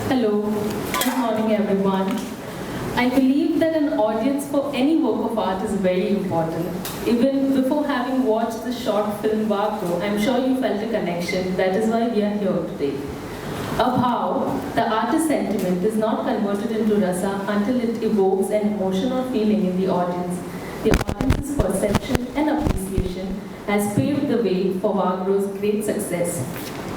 Hello, good morning everyone. I believe that an audience for any work of art is very important. Even before having watched the short film Vagro, I'm sure you felt a connection. That is why we are here today. Abhav, the artist's sentiment, is not converted into rasa until it evokes an emotion or feeling in the audience. The audience's perception and appreciation has paved the way for Vagro's great success.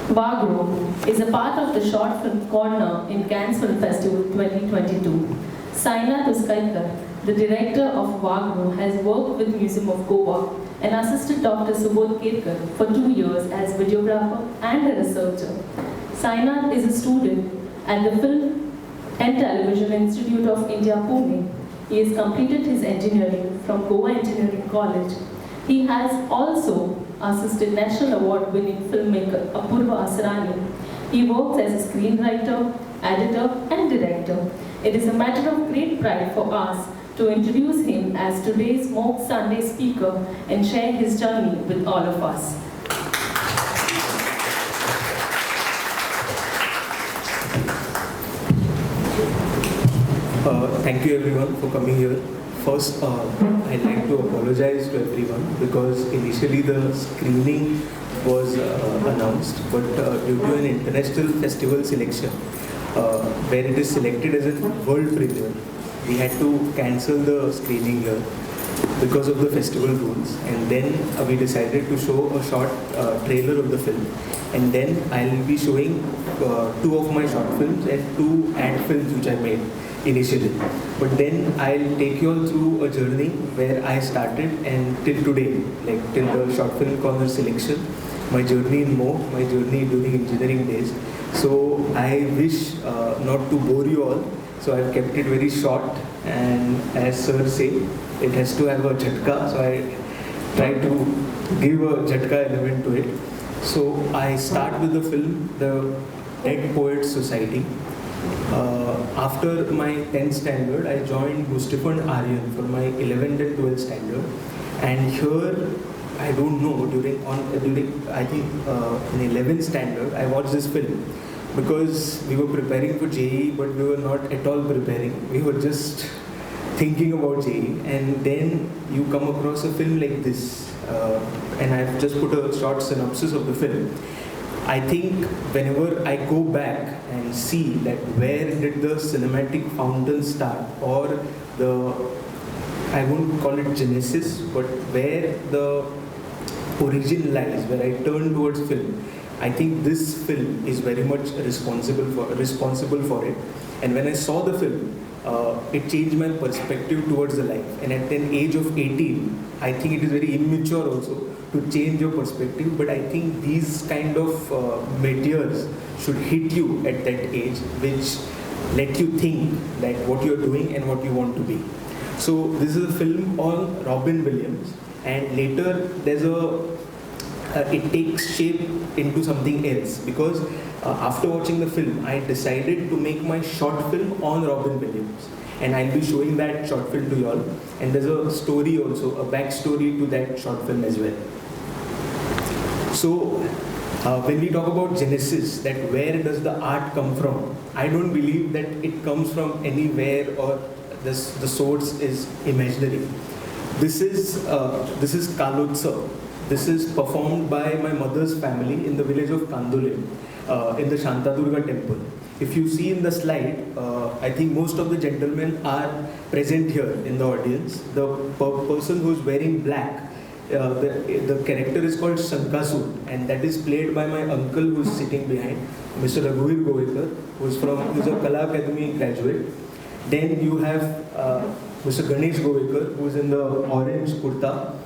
Vagro is a part of the short film Corner in Cannes Film Festival 2022. Saina Tuskaikar, the director of Vagro, has worked with Museum of Goa and assisted Dr. Subodh Kerkar for 2 years as videographer and a researcher. Saina is a student at the Film and Television Institute of India, Pune. He has completed his engineering from Goa Engineering College. He has also assisted National Award-winning filmmaker Apurva Asrani. He works as a screenwriter, editor, and director. It is a matter of great pride for us to introduce him as today's Smoke Sunday speaker and share his journey with all of us. Thank you everyone for coming here. First, I'd like to apologize to everyone because initially the screening was announced, but due to an international festival selection, where it is selected as a world premiere, we had to cancel the screening here because of the festival rules. And then we decided to show a short trailer of the film. And then I'll be showing 2 of my short films and 2 ad films which I made initially. But then I'll take you all through a journey where I started and till today, like till the short film corner selection, my journey in Mo, my journey during engineering days. So I wish not to bore you all, so I've kept it very short, and as sir say, it has to have a jhatka, so I try to give a jhatka element to it. So I start with the film, The Dead Poets Society. After my 10th standard, I joined Mustafan Aryan for my 11th and 12th standard, and here I don't know during I think in 11th standard I watched this film because we were preparing for JEE, but we were not at all preparing. We were just thinking about JEE, and then you come across a film like this, and I've just put a short synopsis of the film. I think whenever I go back and see that where did the cinematic fountain start, or the, I won't call it genesis, but where the origin lies, where I turn towards film, I think this film is very much responsible for it. And when I saw the film, it changed my perspective towards the life. And at an age of 18, I think it is very immature also to change your perspective, but I think these kind of meteors should hit you at that age, which let you think that what you're doing and what you want to be. So this is a film on Robin Williams, and later there's it takes shape into something else, because after watching the film, I decided to make my short film on Robin Williams, and I'll be showing that short film to you all. And there's a story also, a backstory to that short film as well. So when we talk about genesis, that where does the art come from, I don't believe that it comes from anywhere or the source is imaginary. This is Kalotsav. This is performed by my mother's family in the village of Kandole, in the Shantadurga temple. If you see in the slide, I think most of the gentlemen are present here in the audience. The person who is wearing black, the character is called Shankasur, and that is played by my uncle who is sitting behind, Mr. Raghuveer Govekar, who is a Kala Academy graduate. Then you have Mr. Ganesh Govekar, who is in the orange kurta,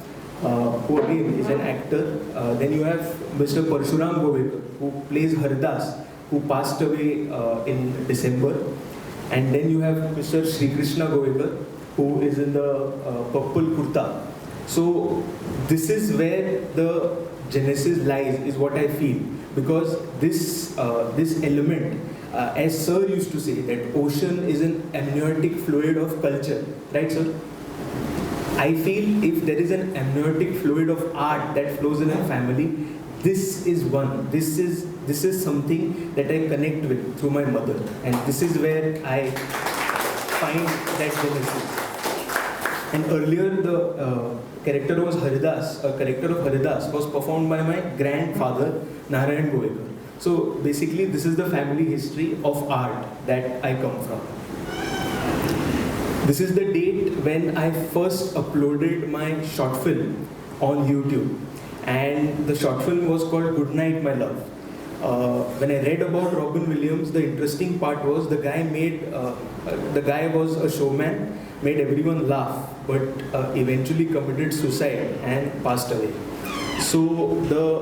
who again is an actor. Then you have Mr. Parshuram Govekar, who plays Hardas, who passed away in December. And then you have Mr. Sri Krishna Govekar, who is in the purple kurta. So this is where the genesis lies, is what I feel, because this element, as sir used to say, that ocean is an amniotic fluid of culture, right sir? I feel if there is an amniotic fluid of art that flows in a family, this is one. This is something that I connect with through my mother, and this is where I find that genesis. And earlier, the character was Haridas. A character of Haridas was performed by my grandfather, Narayan Goekar. So basically, this is the family history of art that I come from. This is the date when I first uploaded my short film on YouTube, and the short film was called Good Night, My Love. When I read about Robin Williams, the interesting part was the guy was a showman, made everyone laugh, but eventually committed suicide and passed away. So the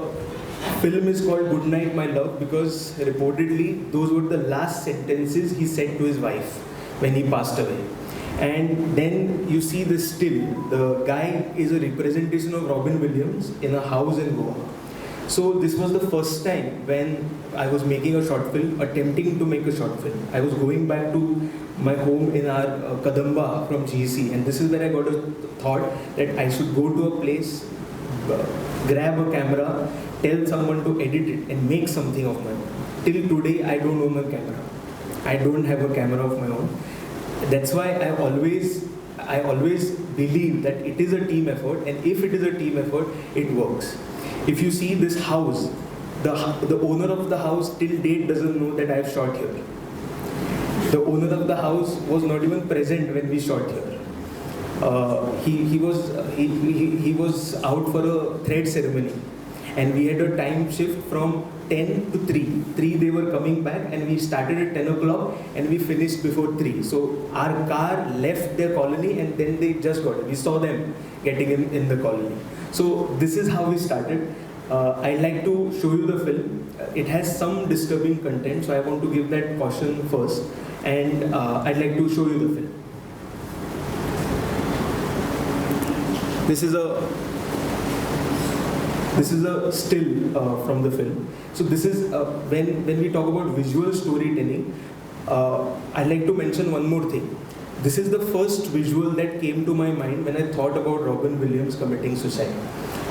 film is called Good Night, My Love because reportedly those were the last sentences he said to his wife when he passed away. And then you see this still. The guy is a representation of Robin Williams in a house in Goa. So this was the first time when I was making a short film, attempting to make a short film. I was going back to my home in our Kadamba from GC, and this is where I got a thought that I should go to a place, grab a camera, tell someone to edit it and make something of my own. Till today, I don't own a camera. I don't have a camera of my own. That's why I always believe that it is a team effort, and if it is a team effort, it works. If you see this house, the owner of the house till date doesn't know that I have shot here. The owner of the house was not even present when we shot here. He was out for a thread ceremony, and we had a time shift from 10 to 3. 3 they were coming back, and we started at 10 o'clock and we finished before 3. So our car left their colony and then they just got it. We saw them getting in the colony. So this is how we started. I'd like to show you the film. It has some disturbing content, so I want to give that caution first. And I'd like to show you the film. This is a still from the film. So this is when we talk about visual storytelling. I'd like to mention one more thing. This is the first visual that came to my mind when I thought about Robin Williams committing suicide.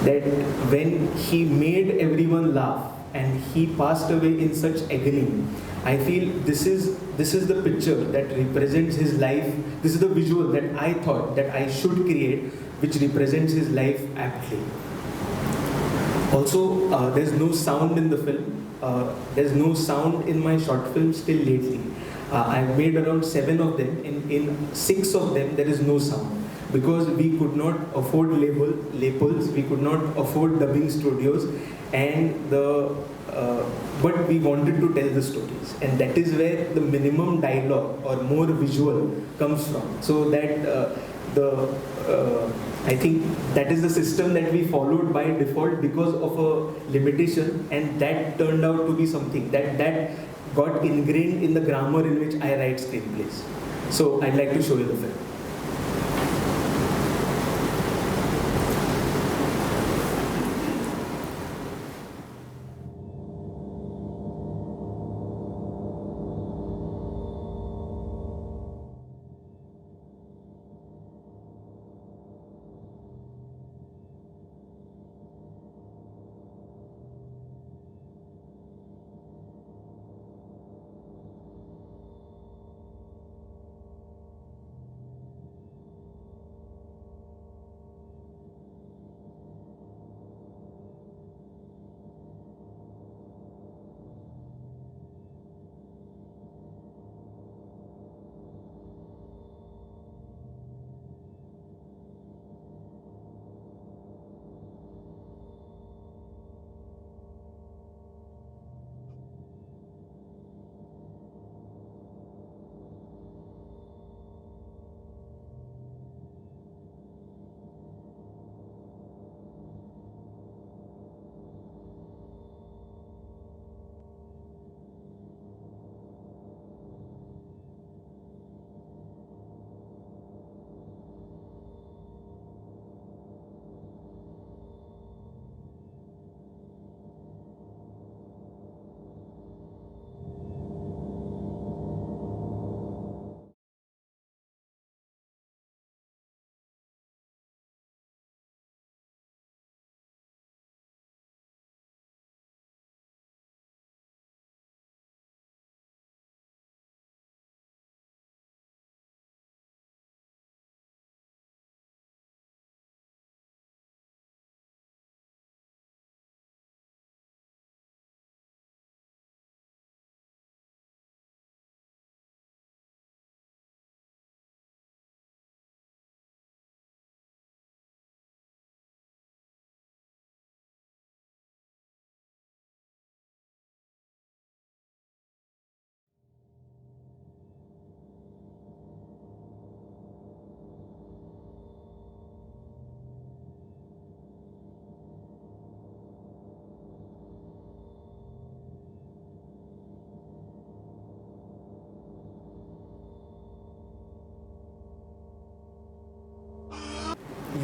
That when he made everyone laugh and he passed away in such agony, I feel this is the picture that represents his life. This is the visual that I thought that I should create, which represents his life aptly. Also, there's no sound in the film. There's no sound in my short films till lately. I've made around 7 of them. In 6 of them, there is no sound. Because we could not afford labels, we could not afford dubbing studios, and but we wanted to tell the stories. And that is where the minimum dialogue or more visual comes from. So that I think that is the system that we followed by default because of a limitation, and that turned out to be something that got ingrained in the grammar in which I write screenplays. So I'd like to show you the film.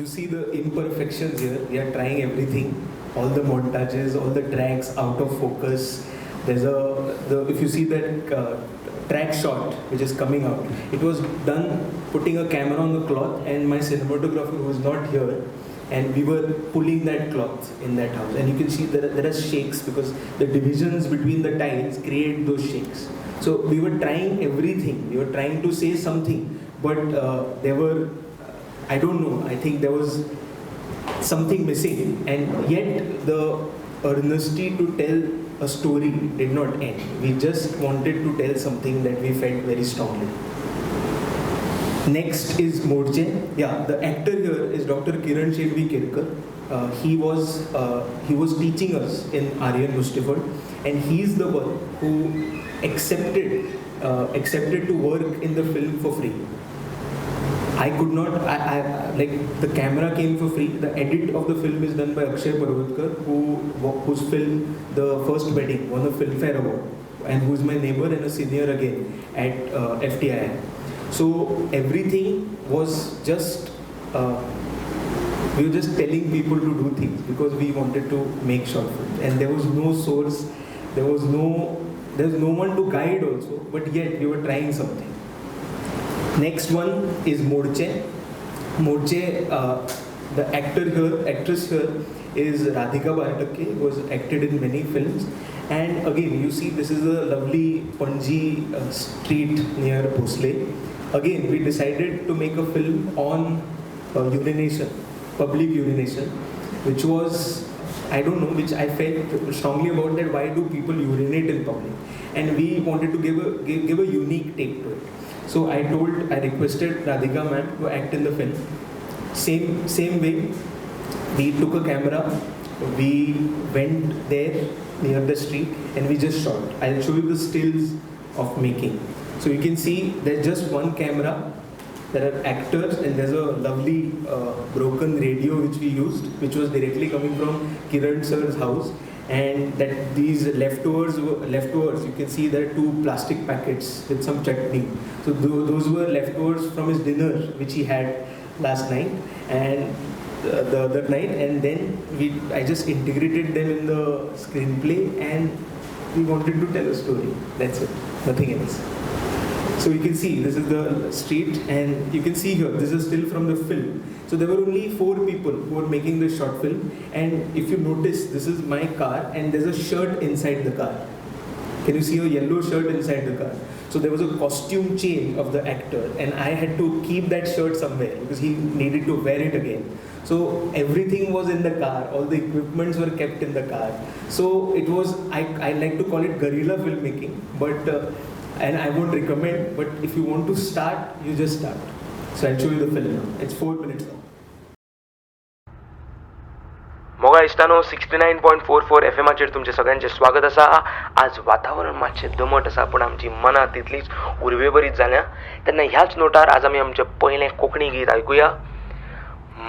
you see the imperfections here. We are trying everything, all the montages, all the tracks out of focus. There's if you see that track shot which is coming out, it was done putting a camera on the cloth, and my cinematographer was not here, and we were pulling that cloth in that house, and you can see there are shakes because the divisions between the tiles create those shakes. So we were trying everything. We were trying to say something, but there were, I don't know, I think there was something missing, and yet the earnesty to tell a story did not end. We just wanted to tell something that we felt very strongly. Next is Morche. Yeah, the actor here is Dr. Kiran Shelvi Kirkar. He was teaching us in Aryan Mustiford, and he's the one who accepted to work in the film for free. I could not, like the camera came for free. The edit of the film is done by Akshay Parvatkar, whose film The First Wedding won a Filmfare Award, and who's my neighbor and a senior again at FTI. So everything was just, we were just telling people to do things because we wanted to make short films, and there was no source, there was no one to guide also, but yet we were trying something. Next one is Morche. Morche, the actress here is Radhika Bartakke, who has acted in many films. And again, you see this is a lovely Panji street near Bhosle. Again, we decided to make a film on urination, public urination, which was, I don't know, which I felt strongly about, that why do people urinate in public? And we wanted to give a unique take to it. So I requested Radhika ma'am to act in the film. Same way, we took a camera, we went there near the street, and we just shot. I'll show you the stills of making. So you can see there's just one camera, there are actors, and there's a lovely broken radio which we used, which was directly coming from Kiran sir's house. And that these leftovers, you can see there are 2 plastic packets with some chutney. So those were leftovers from his dinner which he had last night and the other night, and then I just integrated them in the screenplay, and we wanted to tell a story. That's it, nothing else. So you can see this is the street, and you can see here this is still from the film. So there were only 4 people who were making this short film, and if you notice, this is my car, and there's a shirt inside the car. Can you see a yellow shirt inside the car? So there was a costume change of the actor, and I had to keep that shirt somewhere because he needed to wear it again. So everything was in the car, all the equipments were kept in the car. So it was, I like to call it guerrilla filmmaking, but and I won't recommend, but if you want to start, you just start. So I'll show you the film now. It's 4 minutes long. Moga इश्टानो 69.44 FMचेर तुमचे सगळ्यांचे स्वागत आसा. आज वातावरण मातशें दमट आसा, पूण आमची मनां तितलीच उर्बेभरीत जाल्या. तेन्ना ह्याच नोटार आज आमी आमचें पयलें कोंकणी गीत आयकुया.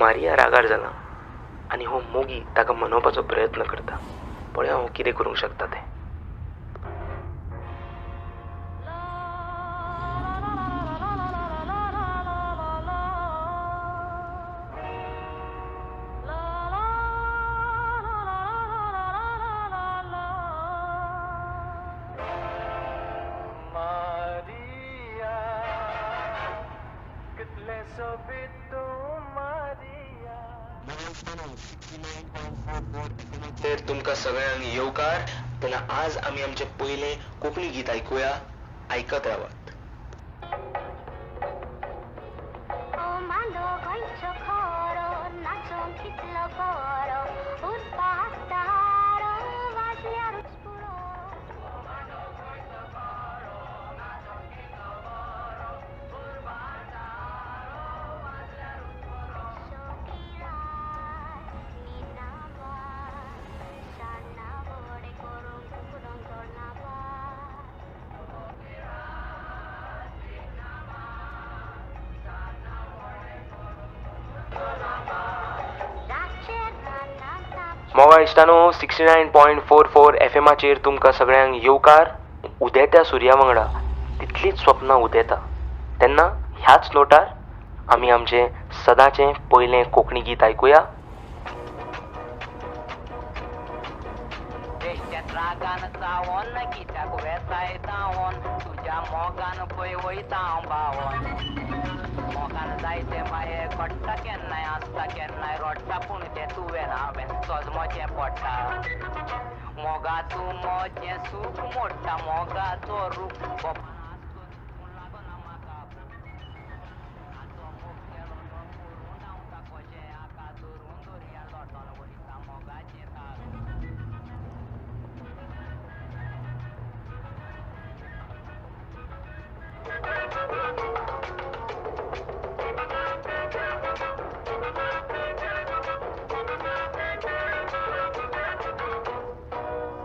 मारिया रागार जाला आनी हो मोगी ताका मनोवपाचो प्रयत्न करता. पळया हांव कितें करूंक शकता तें. तर तुमकां सगळ्यांक येवकार. तेन्ना आज आमी आमचें पयलें कोंकणी गीत आयकुया. आयकत रावात. मोगा इश्टानो 69.44 FMचेर तुमकां सगळ्यांक येवकार. उदेत्या सुर्या वांगडा तितलीच स्वप्नां उदेता. तेन्ना ह्याच नोटार आमी आमचें सदांचें पयलें कोंकणी गीत आयकुया. बेश्टेत रागान चावोन कित्याक वेसाय धांवोन तुज्या मोगान पळय वयता हांव भावोन मोगान जायते माये घडटा केन्नाय आसता केन्नाय रडटा पूण तें तुवें हांवें सोजमोचें पडटा मोगा तूं मोचें सूख मोडटा मोगाचो रूख बोपान आसतो पूण लागना म्हाका आजो मोग केलो तो करून धांवता कशें हाका धरून दर्या लोटोन वयता मोगाचें ताक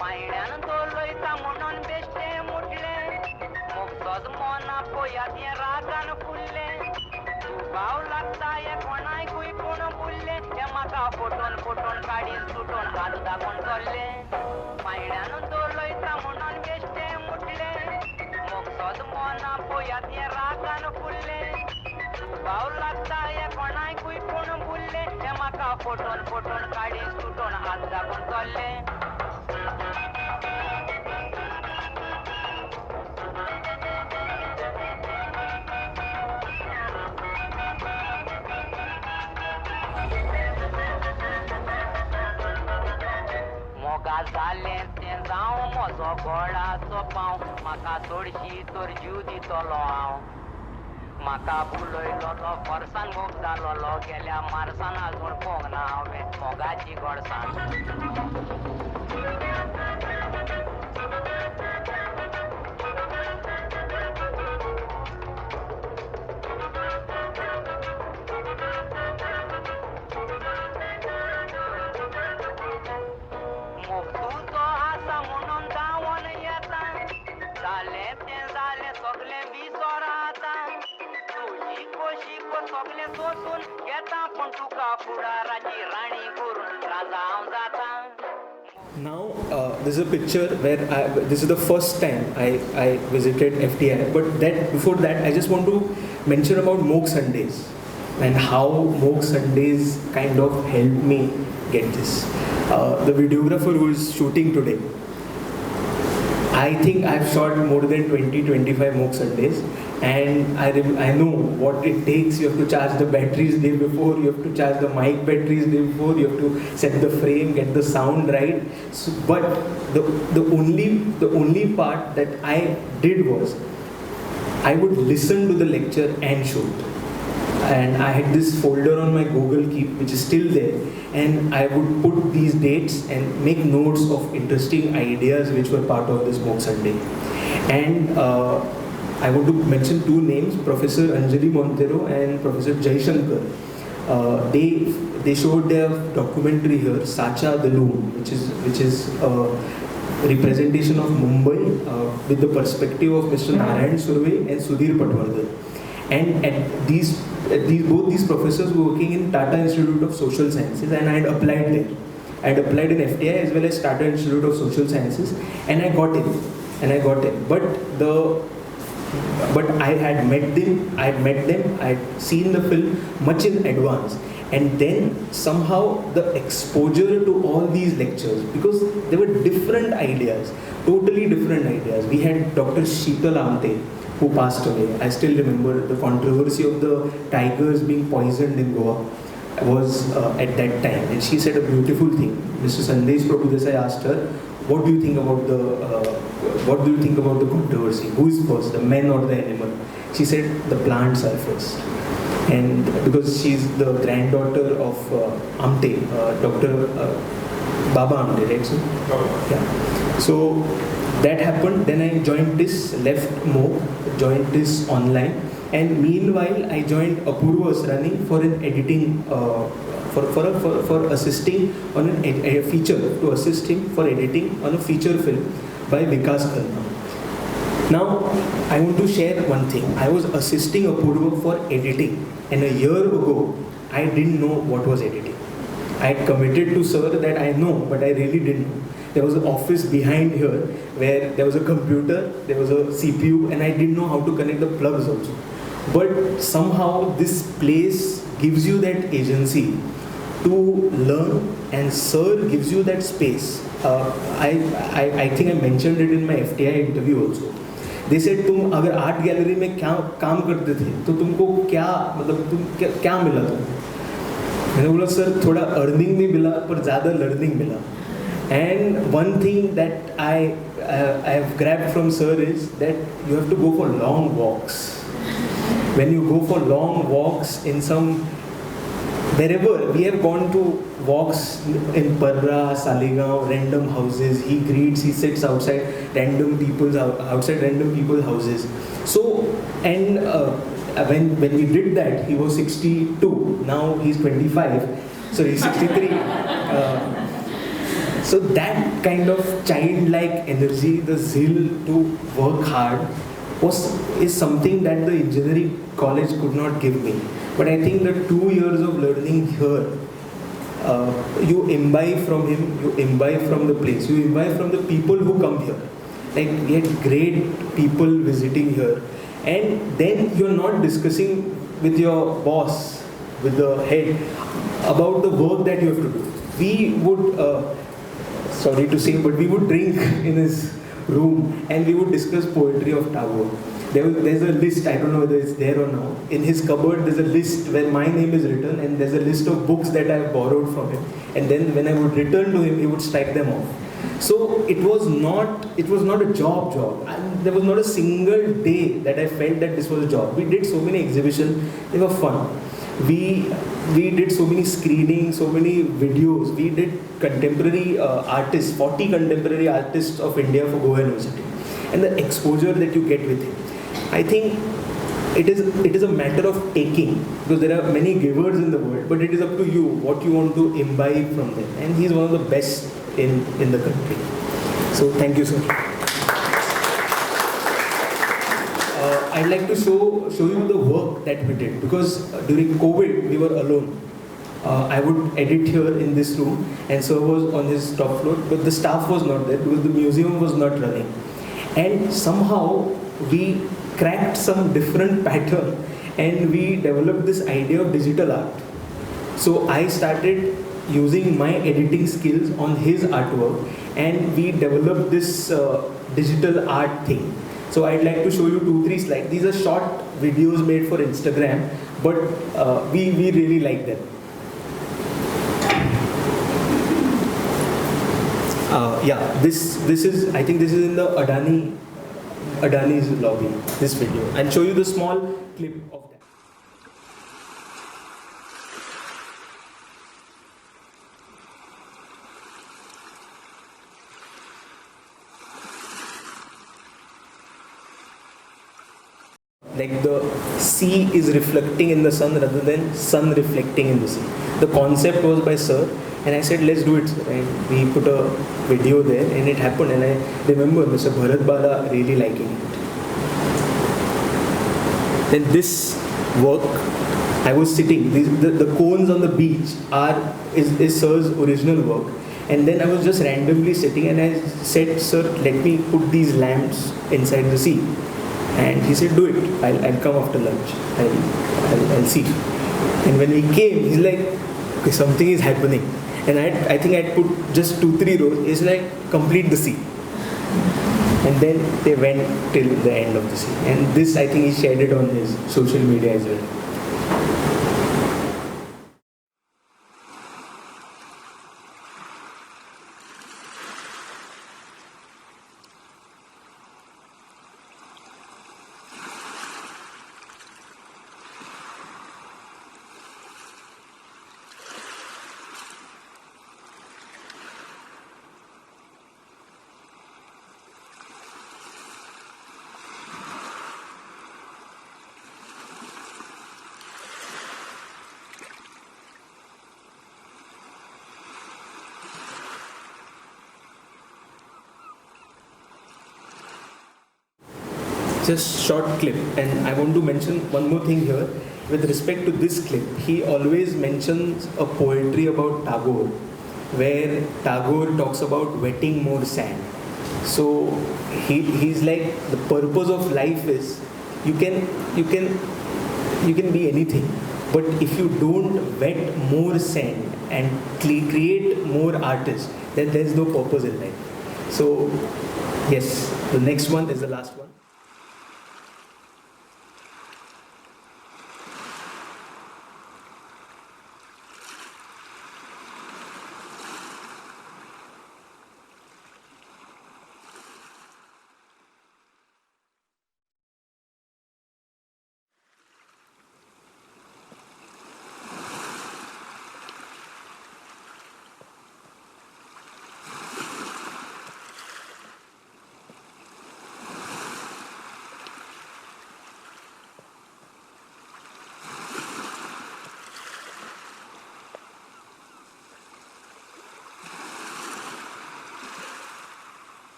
पायण्यान दोलयता म्हणून बेश्टे मुटले मोगसोच मोना पयात हें रागान फुल्लें भाव लागता हें कोणायकूय कोण बुल्लें तें म्हाका फोटोन फोटोन काडीन सुटोन हात दाखोवन चल्लें पायण्यान दोलयता म्हणून बेश्टे मुटले मोगसोच मोना पयात हें रागान फुल्लें भाव लागता हें कोणायकूय कोण बुल्लें तें म्हाका फोटोन फोटोन काडीन सुटोन हात दाखोवन चल्लें मोगा जालें तें जावं म्हजो गोडाचो पांव म्हाका चडशी तर जीव दितलो हांव म्हाका बुलयलो तो वर्सान मोग जालोलो गेल्या मार्सान आजून पळोवंक ना हांवें मोगाची गोडसाण मोग तुजो आसा म्हणून धांवोन येता जालें तें जालें सगलें विसर आतां तुजी खोशी सगलें सोसून घेता पूण तुका फुडाराची राणी करून राजा हांव जाता Now, this is a picture where this is the first time I visited FTI. But before that, I just want to mention about Moog Sundays and how Moog Sundays kind of helped me get this. The videographer who is shooting today, I think I've shot more than 20-25 Moog Sundays, and I know what it takes. You have to charge the batteries day before, you have to charge the mic batteries day before, you have to set the frame, get the sound right. So, but the only part that I did was I would listen to the lecture and shoot. And I had this folder on my Google Keep which is still there, and I would put these dates and make notes of interesting ideas which were part of this Moog Sunday. And I want to mention two names, Professor Anjali Montero and Professor Jai Shankar. They showed their documentary here, Sacha the Loon, which is a representation of Mumbai with the perspective of Mr. Narayan Surve and Sudhir Patwardhan. And at both these professors were working in Tata Institute of Social Sciences, and I had applied there. I had applied in FTI as well as Tata Institute of Social Sciences, and I got in. But I had met them, I had seen the film much in advance. And then somehow the exposure to all these lectures, because there were different ideas, totally different ideas. We had Dr. Sheetal Amte, who passed away. I still remember the controversy of the tigers being poisoned in Goa was at that time, and she said a beautiful thing. Mr. Sandesh Prabhudesai asked her, what do you think about the controversy? Who is first, the man or the animal? She said the plants are first. And because she's the granddaughter of Amte, Dr. Baba Amte, right? So, yeah. So that happened. Then I joined this, left Moog, joined this online, and meanwhile I joined Apurva Asrani for an editing, for assisting on a feature, to assist him for editing on a feature film by Vikas Khanna. Now, I want to share one thing. I was assisting Apurva for editing, and a year ago, I didn't know what was editing. I had committed to sir that I know, but I really didn't know. There was an office behind here where there was a computer, there was a CPU, and I didn't know how to connect the plugs also. but somehow this place gives you that agency to learn, and Sir gives you that space. I think I mentioned it in my FTI interview also. They said तुम अगर art gallery में क्या काम करते थे तो तुमको क्या मतलब क्या मिला तुमको? मैंने बोला सर थोड़ा अर्निंग भी मिला पर ज़्यादा लर्निंग मिला. And one thing that I have grabbed from Sir is that you have to go for long walks. When you go for long walks in some, wherever we have gone to walks in Parra, Saligaon, random houses, he greets, he sits outside random people's houses. So, and when we did that, he was 62. Now he's 25. So he's 63. So that kind of childlike energy, the zeal to work hard, is something that the engineering college could not give me. But I think the 2 years of learning here, you imbibe from him, you imbibe from the place, you imbibe from the people who come here. Like we had great people visiting here, and then you're not discussing with your boss, with the head, about the work that you have to do. We would, sorry to say, but we would drink in his room and we would discuss poetry of Tagore. There's a list, I don't know whether it's there or not. In his cupboard, there's a list where my name is written, and there's a list of books that I have borrowed from him. And then when I would return to him, he would strike them off. So it was not a job. And there was not a single day that I felt that this was a job. We did so many exhibitions, they were fun. We did so many screenings, so many videos. We did contemporary artists, 40 contemporary artists of India for Goa University. And the exposure that you get with him, I think it is a matter of taking, because there are many givers in the world, but it is up to you what you want to imbibe from them. And he's one of the best in the country. So thank you, sir. I'd like to show you the work that we did, because during COVID we were alone. I would edit here in this room, and Sir was on his top floor, but the staff was not there because the museum was not running. And somehow we cracked some different pattern, and we developed this idea of digital art. So I started using my editing skills on his artwork, and we developed this digital art thing. So I'd like to show you 2-3 slides. These are short videos made for Instagram, but we really like them. This is, I think this is in the Adani's lobby, this video. I'll show you the small clip of that. Like the sea is reflecting in the sun rather than sun reflecting in the sea. The concept was by Sir, and I said, let's do it, sir. And we put a video there, and it happened. And I remember Mr. Bharat Bala really liking it. Then this work, I was sitting, the cones on the beach is Sir's original work. And then I was just randomly sitting, and I said, sir, let me put these lamps inside the sea. And he said, do it. I'll come after lunch. I'll see. And when we came, he's like, okay, something is happening. And I think I'd put just 2-3 rows. He's like, complete the sea. And then they went till the end of the sea. And this, I think, he shared it on his social media as well. Just short clip, and I want to mention one more thing here. With respect to this clip, he always mentions a poetry about Tagore, where Tagore talks about wetting more sand. So he's like, the purpose of life is you can you can be anything. But if you don't wet more sand and create more artists, then there's no purpose in life. So, yes, the next one is the last one.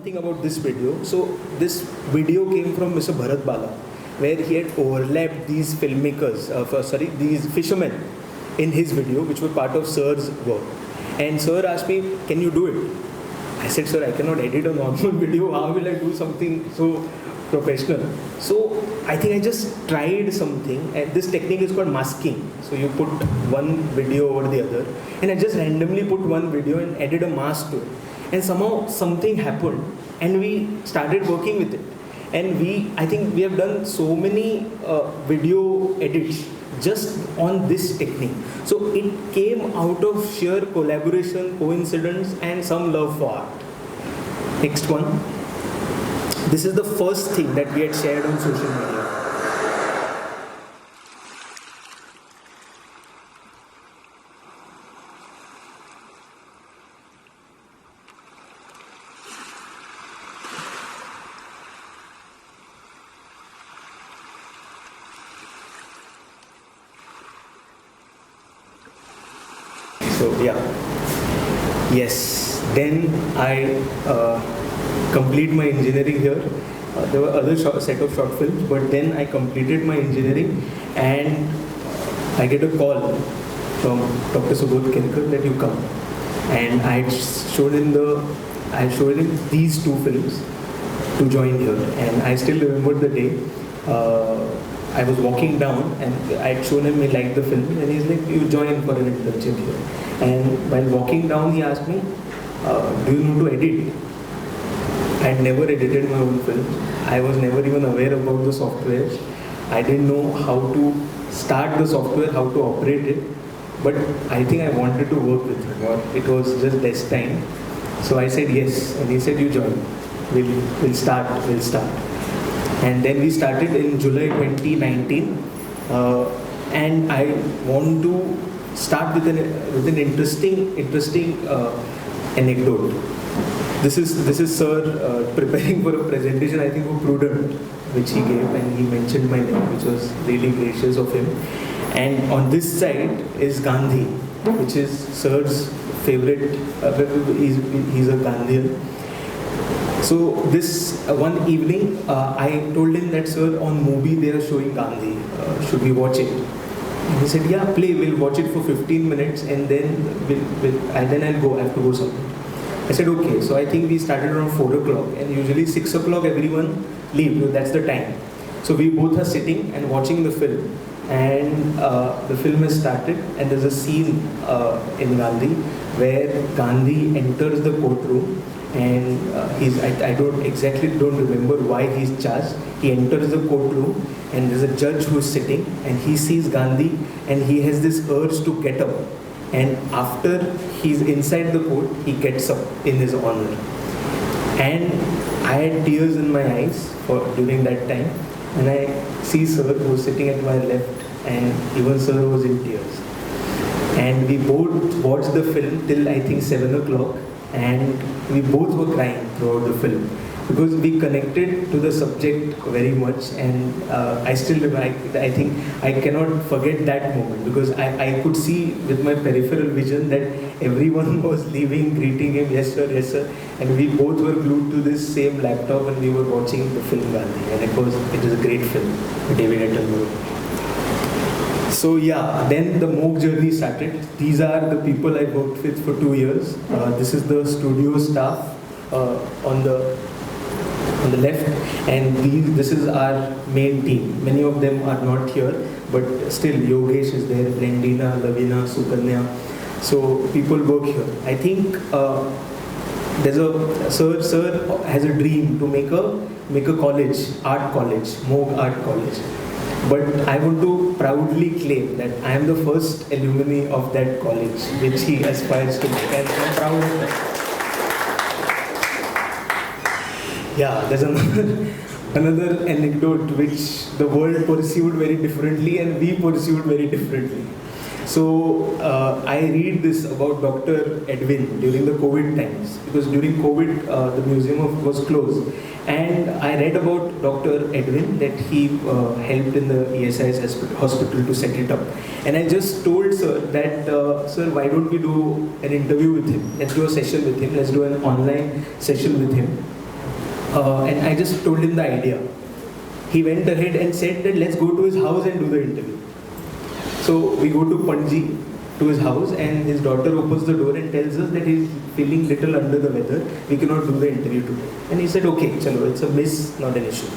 Thing about this video. So this video came from Mr. Bharat Bala, where he had overlapped these filmmakers, these fishermen in his video, which were part of Sir's work. And Sir asked me, "Can you do it?" I said, "Sir, I cannot edit a normal video. How will I do something so professional?" So I think I just tried something, and this technique is called masking. So you put one video over the other, and I just randomly put one video and added a mask to it. And somehow something happened, and we started working with it. And I think we have done so many video edits just on this technique. So it came out of sheer collaboration, coincidence, and some love for art. Next one. This is the first thing that we had shared on social media. So yeah, yes. Then I complete my engineering here. There were other set of short films, but then I completed my engineering, and I get a call from Dr. Subodh Kenkar that you come, and I showed him these two films to join here, and I still remember the day. I was walking down and I had shown him he liked the film, and he's like, "You join for an internship here." And while walking down, he asked me, "Do you know to edit?" I had never edited my own film. I was never even aware about the software. I didn't know how to start the software, how to operate it. But I think I wanted to work with him, or it was just best time. So I said yes, and he said, "You join. We'll start." And then we started in July 2019, and I want to start with an interesting anecdote. This is Sir preparing for a presentation, I think for Prudent, which he gave, and he mentioned my name, which was really gracious of him. And on this side is Gandhi, which is Sir's favorite. He's a Gandhian. So this one evening, I told him that, "Sir, on movie they are showing Gandhi. Should we watch it?" And he said, "Yeah, play. We'll watch it for 15 minutes, and then I'll go. I have to go somewhere." I said, "Okay." So I think we started around 4 o'clock, and usually 6 o'clock everyone leaves. That's the time. So we both are sitting and watching the film, and the film has started, and there's a scene in Gandhi where Gandhi enters the courtroom. And I don't remember why he's charged. He enters the courtroom, and there's a judge who's sitting, and he sees Gandhi, and he has this urge to get up. And after he's inside the court, he gets up in his honor. And I had tears in my eyes during that time, and I see Sir who was sitting at my left, and even Sir was in tears. And we both watched the film till I think 7 o'clock. And we both were crying throughout the film because we connected to the subject very much, and I think I cannot forget that moment, because I could see with my peripheral vision that everyone was leaving, greeting him, "Yes sir, yes sir," and we both were glued to this same laptop, and we were watching the film Gandhi, and it was a great film, David Attenborough. So yeah, then the Moog journey started. These are the people I worked with for 2 years. This is the studio staff on the on the left, and this is our main team. Many of them are not here, but still Yogesh is there, Brandina, Lavina, Sukanya. So people work here. I think there's a sir has a dream to make a college, art college, Moog Art College. But I want to proudly claim that I am the first alumni of that college, which he aspires to make, and I'm proud of that. Yeah, there's another anecdote which the world pursued very differently and we pursued very differently. So I read this about Dr. Edwin during the COVID times, because during COVID the museum was closed, and I read about Dr. Edwin that he helped in the ESIS hospital to set it up, and I just told sir that sir, why don't we do an interview with him? Let's do a session with him. Let's do an online session with him. And I just told him the idea. He went ahead and said that let's go to his house and do the interview. So we go to Panji, to his house, and his daughter opens the door and tells us that he's feeling little under the weather. We cannot do the interview today. And he said, okay, chalo, it's a miss, not an issue.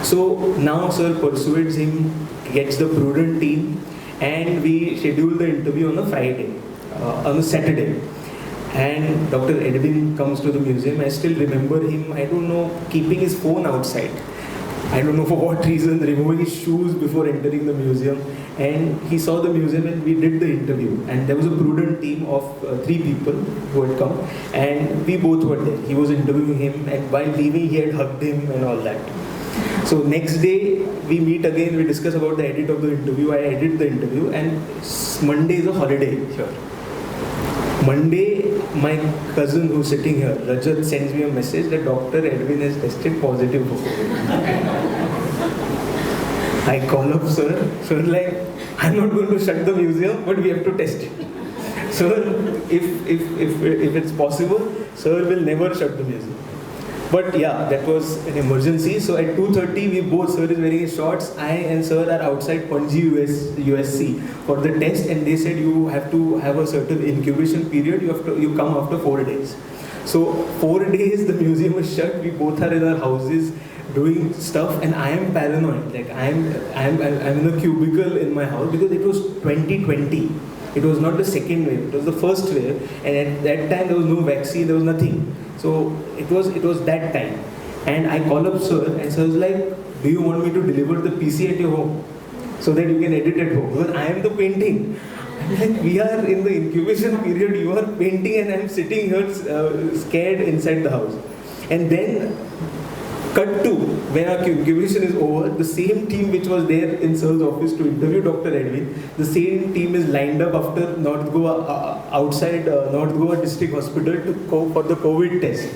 So now sir persuades him, gets the prudent team, and we schedule the interview on a Friday, on a Saturday. And Dr. Edwin comes to the museum. I still remember him, I don't know, keeping his phone outside. I don't know for what reason, removing his shoes before entering the museum. And he saw the museum and we did the interview. And there was a prudent team of 3 people who had come. And we both were there. He was interviewing him, and while leaving he had hugged him and all that. So next day we meet again, we discuss about the edit of the interview. I edit the interview, and Monday is a holiday here. Monday, my cousin who's sitting here, Rajat, sends me a message that Dr. Edwin has tested positive for COVID. I call up sir. Sir, like, I'm not going to shut the museum, but we have to test it. Sir, if it's possible, sir will never shut the museum. But yeah, that was an emergency. So at 2:30, we both, sir is wearing his shorts, I and sir are outside Panji USC for the test, and they said you have to have a certain incubation period. You come after 4 days. So 4 days the museum is shut. We both are in our houses doing stuff, and I am paranoid. Like I'm in a cubicle in my house because it was 2020. It was not the second wave, it was the first wave, and at that time there was no vaccine, there was nothing. So it was that time. And I call up sir, and sir was like, do you want me to deliver the PC at your home so that you can edit at home? Because I am the painting. I'm like, we are in the incubation period, you are painting, and I'm sitting here scared inside the house. And then cut to, when our incubation is over, the same team which was there in Sir's office to interview Dr. Edwin, the same team is lined up after North Goa, outside North Goa District Hospital to go for the COVID test.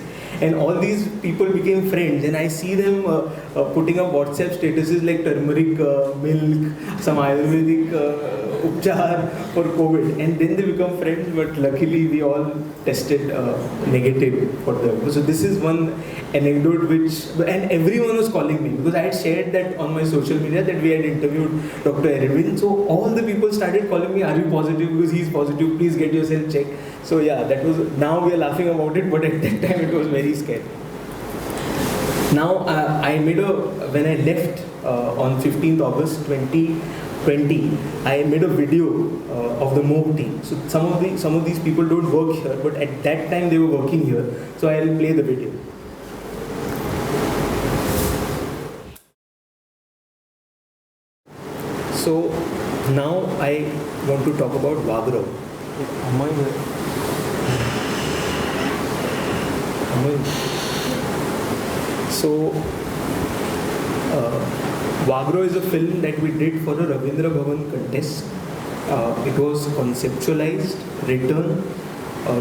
And all these people became friends, and I see them putting up WhatsApp statuses like turmeric milk, some Ayurvedic upchar for COVID, and then they become friends. But luckily, we all tested negative for them. So this is one anecdote and everyone was calling me because I had shared that on my social media that we had interviewed Dr. Edwin. So all the people started calling me, are you positive? Because he's positive, please get yourself checked. So yeah, that was, now we are laughing about it, but at that time it was very scary. Now when I left on 15th August 2020, I made a video of the Moog team. So some of these people don't work here, but at that time they were working here. So I'll play the video. So now I want to talk about Vagrov. So Vagrov is a film that we did for the Ravindra Bhavan contest. It was conceptualized, written,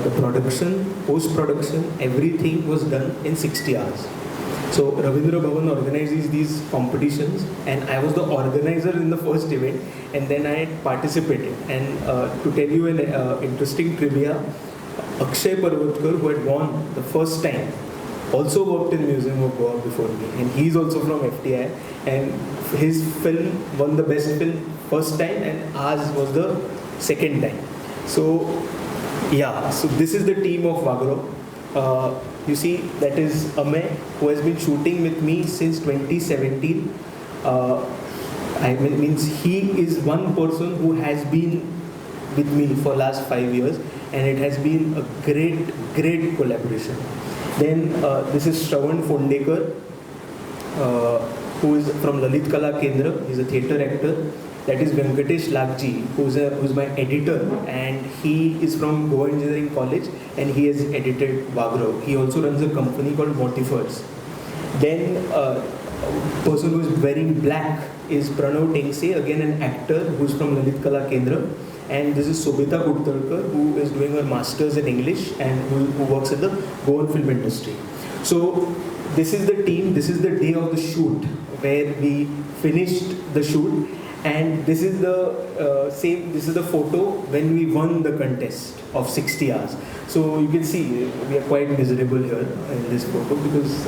the production, post-production, everything was done in 60 hours. So Ravindra Bhavan organizes these competitions, and I was the organizer in the first event, and then I participated. And to tell you an interesting trivia, Akshay Parvatkar, who had won the first time, also worked in Museum of Goa before me, and he's also from FTI, and his film won the best film first time, and ours was the second time. So yeah, so this is the team of Vagrov. You see, that is Amay, who has been shooting with me since 2017. Means he is one person who has been with me for last 5 years, and it has been a great collaboration. Then this is Shravan Fondekar, who is from Lalit Kala Kendra. He's a theatre actor. That is Venkatesh Lagji, who's my editor, and he is from Goa Engineering College, and he has edited Vagrao. He also runs a company called Motifers. Then person who is wearing black is Pranav Tengse, again an actor who's from Lalit Kala Kendra. And this is Sobita Guptalkar, who is doing her masters in English and who works in the Goan film industry. So this is the team, this is the day of the shoot where we finished the shoot, and this is the this is the photo when we won the contest of 60 hours. So you can see we are quite miserable here in this photo because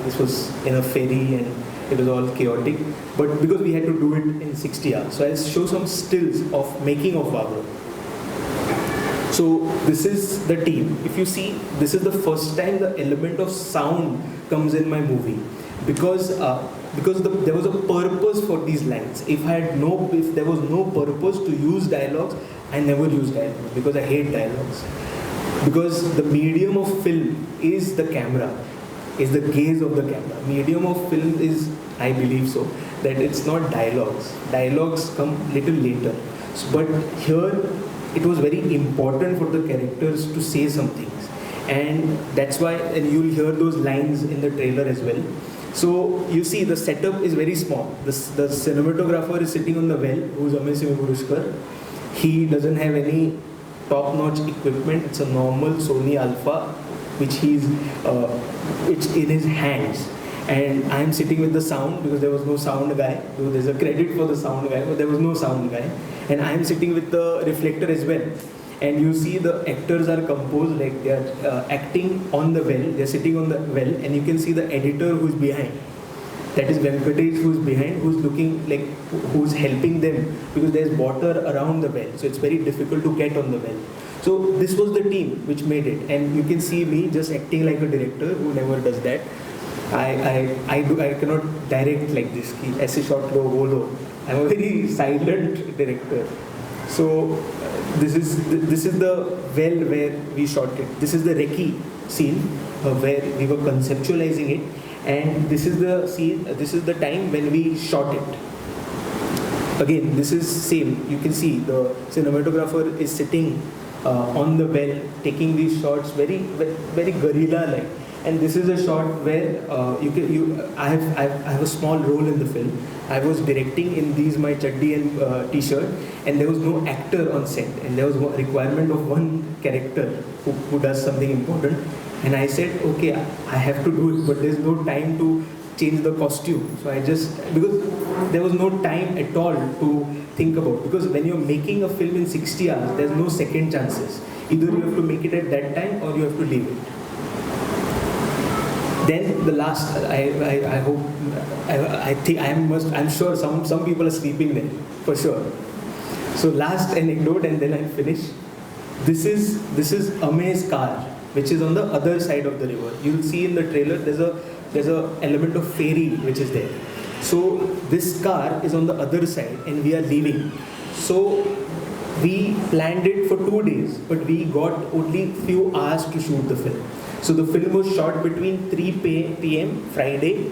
this was in a ferry and it was all chaotic, but because we had to do it in 60 hours. So I'll show some stills of making of Vagrao. So this is the team. If you see, this is the first time the element of sound comes in my movie, because there was a purpose for these lines. If there was no purpose to use dialogues, I never use dialogues because I hate dialogues. Because the medium of film is the camera, is the gaze of the camera. Medium of film is, I believe so, that it's not dialogues. Dialogues come little later. But here, it was very important for the characters to say some things. And that's why, and you'll hear those lines in the trailer as well. So you see the setup is very small. The cinematographer is sitting on the well, who's Amay Simhapurushkar. He doesn't have any top-notch equipment. It's a normal Sony Alpha, which it's in his hands. And I'm sitting with the sound because there was no sound guy. So there's a credit for the sound guy, but there was no sound guy. And I'm sitting with the reflector as well. And you see the actors are composed, like they are acting on the well, they're sitting on the well, and you can see the editor who's behind. That is Venkatesh who's behind, who's looking like, who's helping them, because there's water around the well, so it's very difficult to get on the well. So this was the team which made it, and you can see me just acting like a director who never does that. I cannot direct like this, aise shot lo, wo lo. I'm a very silent director. So this is the well where we shot it. This is the recce scene where we were conceptualizing it, and this is the scene. This is the time when we shot it. Again, this is same. You can see the cinematographer is sitting on the well, taking these shots very guerrilla-like. And this is a shot where I have a small role in the film. I was directing in these my chaddi and t-shirt, and there was no actor on set, and there was a requirement of one character who does something important. And I said, okay, I have to do it, but there's no time to change the costume. So because there was no time at all to think about. Because when you're making a film in 60 hours, there's no second chances. Either you have to make it at that time or you have to leave it. Then the last, I hope, I'm sure some people are sleeping there, for sure. So last anecdote, and then I'll finish. This is Amay's car, which is on the other side of the river. You'll see in the trailer, there's a element of ferry which is there. So this car is on the other side, and we are leaving. So we planned it for 2 days, but we got only few hours to shoot the film. So the film was shot between 3 p.m. Friday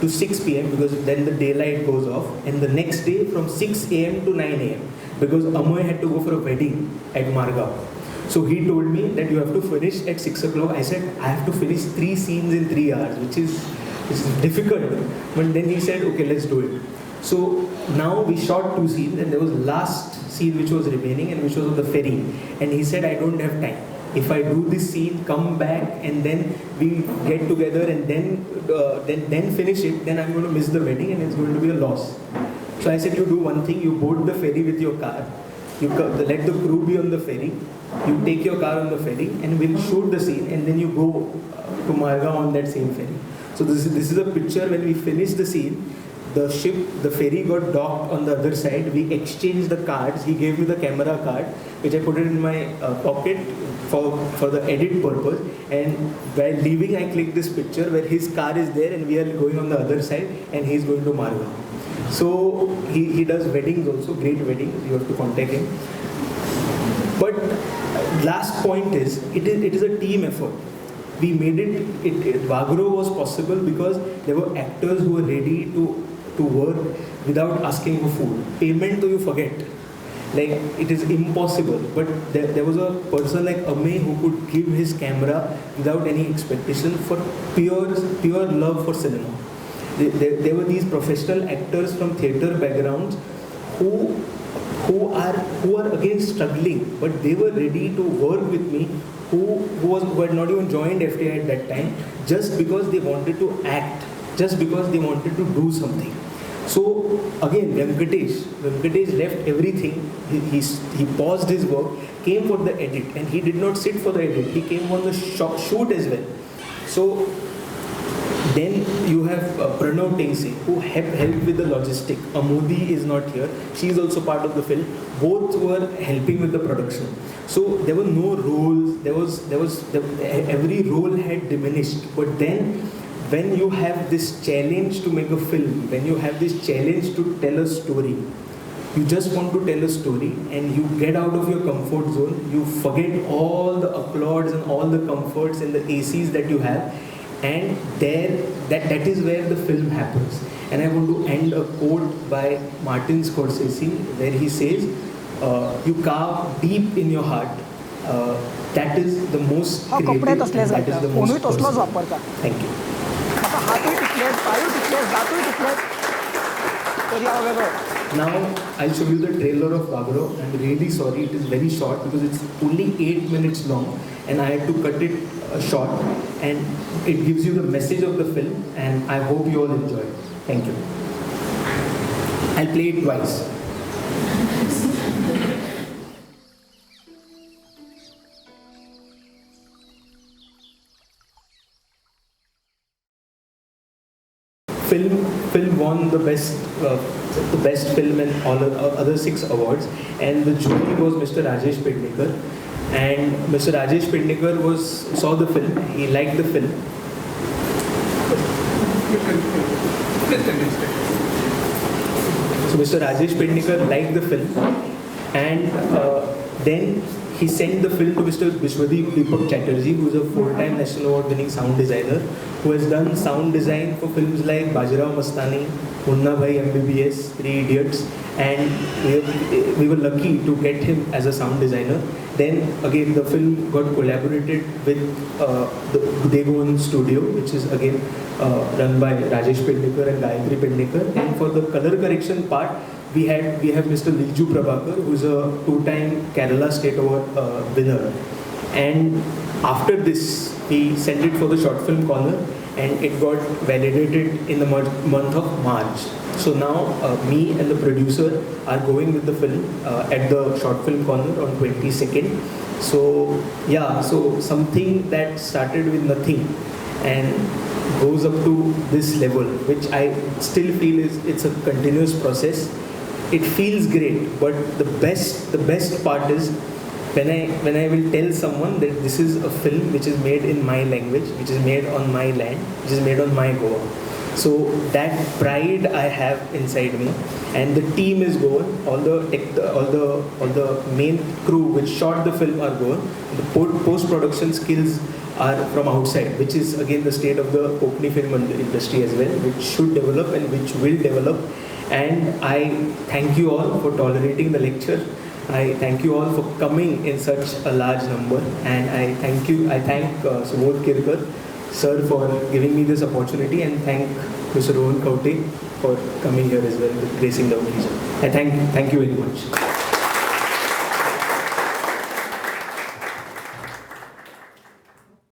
to 6 p.m. because then the daylight goes off, and the next day from 6 a.m. to 9 a.m. because Amoy had to go for a wedding at Margao. So he told me that you have to finish at 6 o'clock. I said I have to finish 3 scenes in 3 hours, which is difficult. But then he said, okay, let's do it. So now we shot 2 scenes, and there was last scene which was remaining, and which was on the ferry. And he said, I don't have time. If I do this scene, come back, and then we get together and then finish it, then I'm going to miss the wedding and it's going to be a loss. So I said, you do one thing, you board the ferry with your car, you let the crew be on the ferry, you take your car on the ferry, and we'll shoot the scene, and then you go to Margao on that same ferry. So this is a picture when we finish the scene. the ship, the ferry got docked on the other side. We exchanged the cards. He gave me the camera card, which I put it in my pocket for the edit purpose. And while leaving, I clicked this picture where his car is there and we are going on the other side, and he's going to Marwar. So he does weddings also, great weddings. You have to contact him. But last point is, it is a team effort. We made it Vagro was possible because there were actors who were ready to work without asking for food. Payment, though, you forget. Like, it is impossible. But there was a person like Amey who could give his camera without any expectation for pure love for cinema. There were these professional actors from theatre backgrounds who are again struggling, but they were ready to work with me, who had not even joined FTI at that time, just because they wanted to act, just because they wanted to do something. So again, Venkatesh left everything. He paused his work, came for the edit, and he did not sit for the edit. He came on the shoot as well. So then you have Pranav Tengse, who helped with the logistic. Amodi is not here. She is also part of the film. Both were helping with the production. So there were no roles. Every role had diminished. But then, when you have this challenge to make a film, when you have this challenge to tell a story, you just want to tell a story, and you get out of your comfort zone. You forget all the applause and all the comforts and the ACs that you have. And that is where the film happens. And I want to end a quote by Martin Scorsese, where he says, you carve deep in your heart. That is the most creative, that is the most personal. Thank you. Now I'll show you the trailer of Vagro. I'm really sorry, it is very short because it's only 8 minutes long, and I had to cut it short, and it gives you the message of the film, and I hope you all enjoy it. Thank you. I'll play it twice. Film won the best film and all other 6 awards, and the jury was Mr. Rajesh Pednekar. And Mr. Rajesh Pednekar saw the film. He liked the film. So Mr. Rajesh Pednekar liked the film, and then he sent the film to Mr. Vishwadeep Deepak Chatterjee, who is a 4-time National Award-winning sound designer, who has done sound design for films like Bajirao Mastani, Munna Bhai MBBS, 3 Idiots, and we were lucky to get him as a sound designer. Then again, the film got collaborated with the Degon Studio, which is again run by Rajesh Pednekar and Gayatri Pednekar. And for the color correction part, we have Mr. Liju Prabhakar, who is a 2-time Kerala State Award winner. And after this, we sent it for the Short Film Corner, and it got validated in the month of March. So now me and the producer are going with the film at the Short Film Corner on 22nd. So yeah, so something that started with nothing and goes up to this level, which I still feel it's a continuous process. It feels great, but the best part is when I will tell someone that this is a film which is made in my language, which is made on my land, which is made on my Goa. So that pride I have inside me, and the team is Goan. All the main crew which shot the film are Goan. The post-production skills are from outside, which is again the state of the Konkani film industry as well, which should develop and which will develop. And I thank you all for tolerating the lecture. I thank you all for coming in such a large number, and I thank Subodh Kirkar sir for giving me this opportunity, and thank Mr. Rohan Kaute for coming here as well, gracing the occasion. I thank you very much.